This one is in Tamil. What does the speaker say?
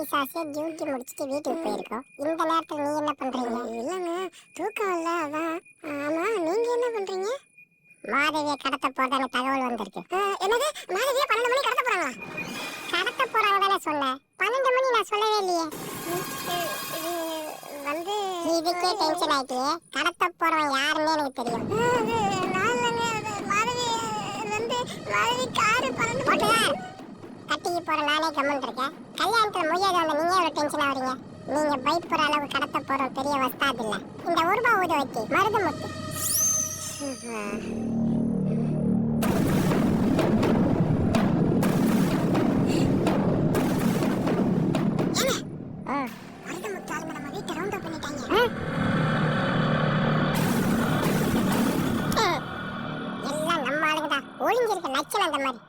பிசாசே டியூட்டி முடிச்சுட்டு வீட்டுக்கு போயிருக்கோம். இந்த நேரத்துல நீ என்ன பண்றீங்க? இல்லங்க, தூக்கம் இல்ல அதான். ஆமா, நீங்க என்ன பண்றீங்க? மாதவியை கடத்த போறதான தகவல் வந்திருக்கு. என்னது, மாதவியை 12 மணி கடத்த போறாங்களா? கடத்த போறாங்க தானே சொன்னேன். 12 மணி நான் சொல்லவே இல்லையே. வந்து இதுக்கே டென்ஷன் ஆயிட்டியே. கடத்த போறவன் யாருன்னு எனக்கு தெரியும். மாதவி காரு 12 மணி. கட்டிக்கு போற நானே கம்மன் இருக்கேன். கல்யாணத்துல முடியாது வந்த நீங்க எவ்வளவு டென்ஷன் ஆவறீங்க? நீங்க பயப்படுற அளவு கடத்த போற பெரிய வஸ்தாது இல்ல. இந்த ஒரு ரூபாய் ஊத வச்சு மருது முத்து. மருது முத்தாலும் நம்ம வீட்டை ரவுண்ட் அப் பண்ணிட்டாங்க. எல்லாம் நம்ம ஆளுங்கதான். ஒளிஞ்சிருக்க லட்சணம் அந்த மாதிரி.